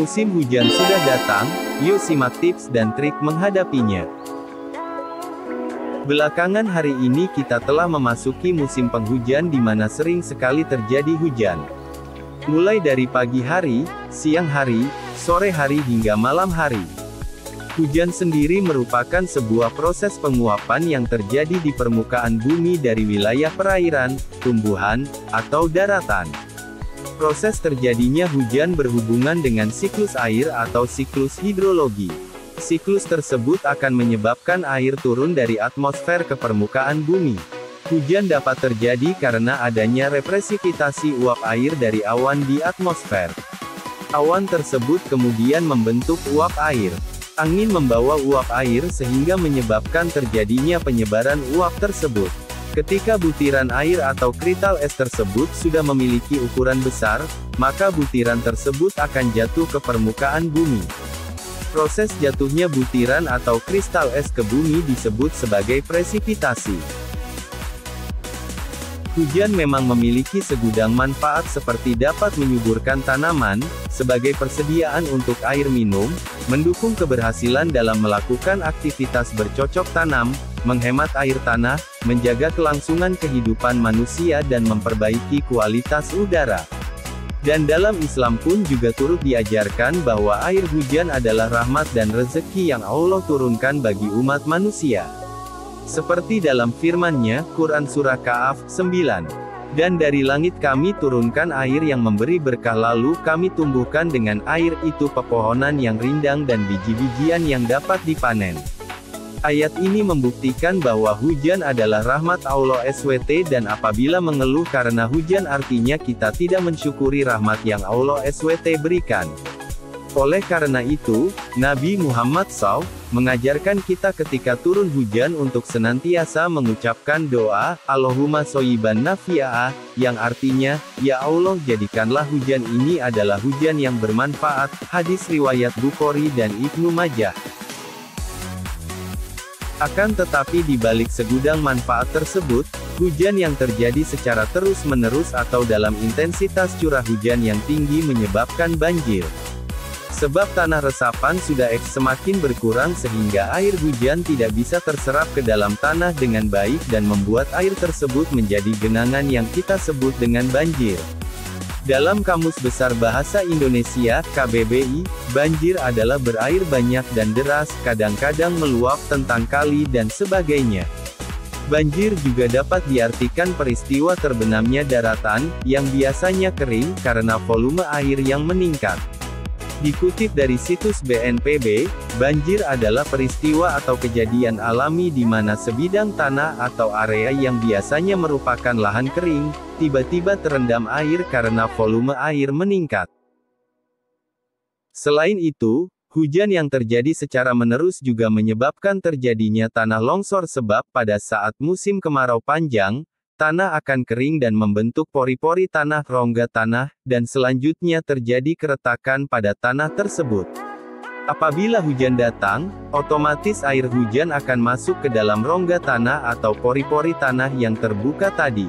Musim hujan sudah datang, yuk simak tips dan trik menghadapinya. Belakangan hari ini kita telah memasuki musim penghujan di mana sering sekali terjadi hujan. Mulai dari pagi hari, siang hari, sore hari hingga malam hari. Hujan sendiri merupakan sebuah proses penguapan yang terjadi di permukaan bumi dari wilayah perairan, tumbuhan, atau daratan. Proses terjadinya hujan berhubungan dengan siklus air atau siklus hidrologi. Siklus tersebut akan menyebabkan air turun dari atmosfer ke permukaan bumi. Hujan dapat terjadi karena adanya represipitasi uap air dari awan di atmosfer. Awan tersebut kemudian membentuk uap air. Angin membawa uap air sehingga menyebabkan terjadinya penyebaran uap tersebut. Ketika butiran air atau kristal es tersebut sudah memiliki ukuran besar, maka butiran tersebut akan jatuh ke permukaan bumi. Proses jatuhnya butiran atau kristal es ke bumi disebut sebagai presipitasi. Hujan memang memiliki segudang manfaat seperti dapat menyuburkan tanaman, sebagai persediaan untuk air minum, mendukung keberhasilan dalam melakukan aktivitas bercocok tanam, menghemat air tanah, menjaga kelangsungan kehidupan manusia dan memperbaiki kualitas udara. Dan dalam Islam pun juga turut diajarkan bahwa air hujan adalah rahmat dan rezeki yang Allah turunkan bagi umat manusia. Seperti dalam firman-Nya, Quran Surah Kahf 9. Dan dari langit kami turunkan air yang memberi berkah lalu kami tumbuhkan dengan air itu pepohonan yang rindang dan biji-bijian yang dapat dipanen. Ayat ini membuktikan bahwa hujan adalah rahmat Allah SWT dan apabila mengeluh karena hujan artinya kita tidak mensyukuri rahmat yang Allah SWT berikan. Oleh karena itu, Nabi Muhammad SAW mengajarkan kita ketika turun hujan untuk senantiasa mengucapkan doa, Allahumma shoyiban nafi'ah, yang artinya, Ya Allah jadikanlah hujan ini adalah hujan yang bermanfaat, hadis riwayat Bukhari dan Ibnu Majah. Akan tetapi di balik segudang manfaat tersebut, hujan yang terjadi secara terus-menerus atau dalam intensitas curah hujan yang tinggi menyebabkan banjir. Sebab tanah resapan sudah semakin berkurang sehingga air hujan tidak bisa terserap ke dalam tanah dengan baik dan membuat air tersebut menjadi genangan yang kita sebut dengan banjir. Dalam Kamus Besar Bahasa Indonesia, KBBI, banjir adalah berair banyak dan deras, kadang-kadang meluap tentang kali dan sebagainya. Banjir juga dapat diartikan peristiwa terbenamnya daratan, yang biasanya kering, karena volume air yang meningkat. Dikutip dari situs BNPB, banjir adalah peristiwa atau kejadian alami di mana sebidang tanah atau area yang biasanya merupakan lahan kering, tiba-tiba terendam air karena volume air meningkat. Selain itu, hujan yang terjadi secara menerus juga menyebabkan terjadinya tanah longsor sebab pada saat musim kemarau panjang, tanah akan kering dan membentuk pori-pori tanah, rongga tanah, dan selanjutnya terjadi keretakan pada tanah tersebut. Apabila hujan datang, otomatis air hujan akan masuk ke dalam rongga tanah atau pori-pori tanah yang terbuka tadi.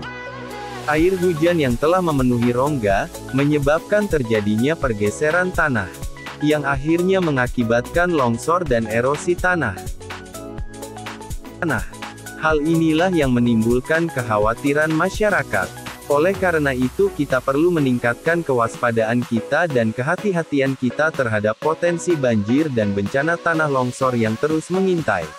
Air hujan yang telah memenuhi rongga, menyebabkan terjadinya pergeseran tanah, yang akhirnya mengakibatkan longsor dan erosi tanah. Hal inilah yang menimbulkan kekhawatiran masyarakat. Oleh karena itu kita perlu meningkatkan kewaspadaan kita dan kehati-hatian kita terhadap potensi banjir dan bencana tanah longsor yang terus mengintai.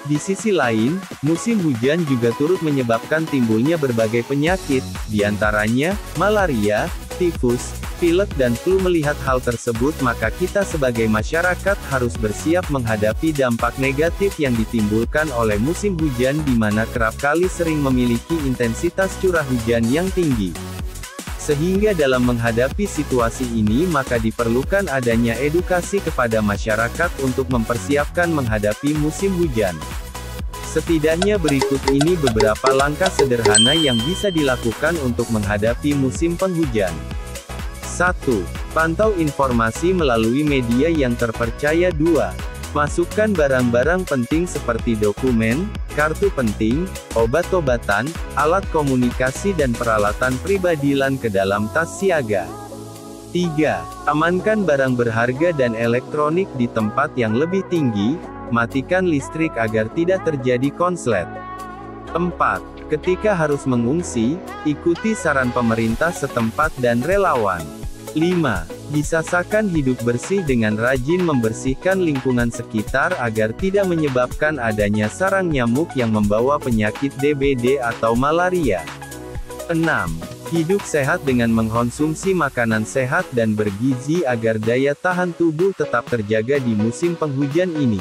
Di sisi lain, musim hujan juga turut menyebabkan timbulnya berbagai penyakit, diantaranya, malaria, tifus, pilek dan flu. Melihat hal tersebut maka kita sebagai masyarakat harus bersiap menghadapi dampak negatif yang ditimbulkan oleh musim hujan di mana kerap kali sering memiliki intensitas curah hujan yang tinggi. Sehingga dalam menghadapi situasi ini maka diperlukan adanya edukasi kepada masyarakat untuk mempersiapkan menghadapi musim hujan. Setidaknya berikut ini beberapa langkah sederhana yang bisa dilakukan untuk menghadapi musim penghujan. 1. Pantau informasi melalui media yang terpercaya. 2. Masukkan barang-barang penting seperti dokumen, kartu penting, obat-obatan, alat komunikasi dan peralatan pribadi LAN ke dalam tas siaga. 3. Amankan barang berharga dan elektronik di tempat yang lebih tinggi, matikan listrik agar tidak terjadi konslet. 4. Ketika harus mengungsi, ikuti saran pemerintah setempat dan relawan. 5. Biasakan hidup bersih dengan rajin membersihkan lingkungan sekitar agar tidak menyebabkan adanya sarang nyamuk yang membawa penyakit DBD atau malaria. 6. Hidup sehat dengan mengkonsumsi makanan sehat dan bergizi agar daya tahan tubuh tetap terjaga di musim penghujan ini.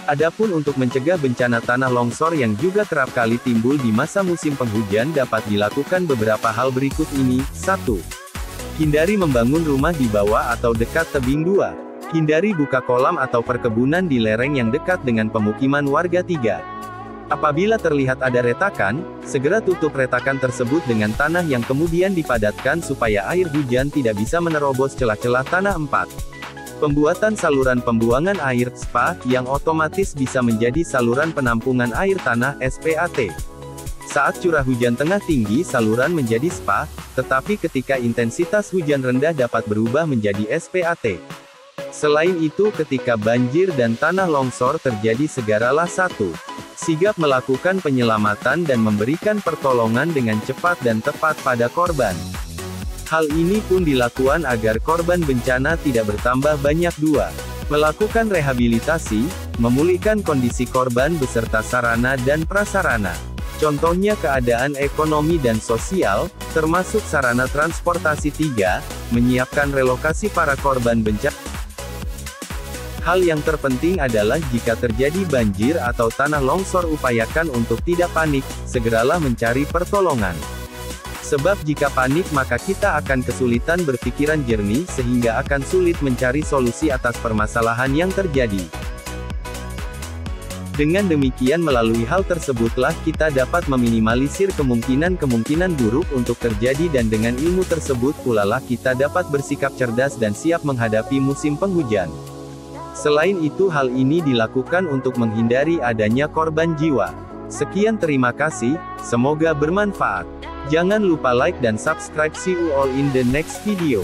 Adapun untuk mencegah bencana tanah longsor yang juga kerap kali timbul di masa musim penghujan dapat dilakukan beberapa hal berikut ini. 1. Hindari membangun rumah di bawah atau dekat tebing. 2. Hindari buka kolam atau perkebunan di lereng yang dekat dengan pemukiman warga. 3. Apabila terlihat ada retakan, segera tutup retakan tersebut dengan tanah yang kemudian dipadatkan supaya air hujan tidak bisa menerobos celah-celah tanah. 4. Pembuatan saluran pembuangan air (SPA) yang otomatis bisa menjadi saluran penampungan air tanah (SPAT). Saat curah hujan tengah tinggi saluran menjadi SPA, tetapi ketika intensitas hujan rendah dapat berubah menjadi SPAT. Selain itu ketika banjir dan tanah longsor terjadi segeralah 1. Sigap melakukan penyelamatan dan memberikan pertolongan dengan cepat dan tepat pada korban. Hal ini pun dilakukan agar korban bencana tidak bertambah banyak. 2. Melakukan rehabilitasi, memulihkan kondisi korban beserta sarana dan prasarana. Contohnya keadaan ekonomi dan sosial, termasuk sarana transportasi. 3. Menyiapkan relokasi para korban bencana. Hal yang terpenting adalah jika terjadi banjir atau tanah longsor upayakan untuk tidak panik, segeralah mencari pertolongan. Sebab jika panik maka kita akan kesulitan berpikiran jernih sehingga akan sulit mencari solusi atas permasalahan yang terjadi. Dengan demikian melalui hal tersebutlah kita dapat meminimalisir kemungkinan-kemungkinan buruk untuk terjadi dan dengan ilmu tersebut pulalah kita dapat bersikap cerdas dan siap menghadapi musim penghujan. Selain itu hal ini dilakukan untuk menghindari adanya korban jiwa. Sekian terima kasih, semoga bermanfaat. Jangan lupa like dan subscribe. See you all in the next video.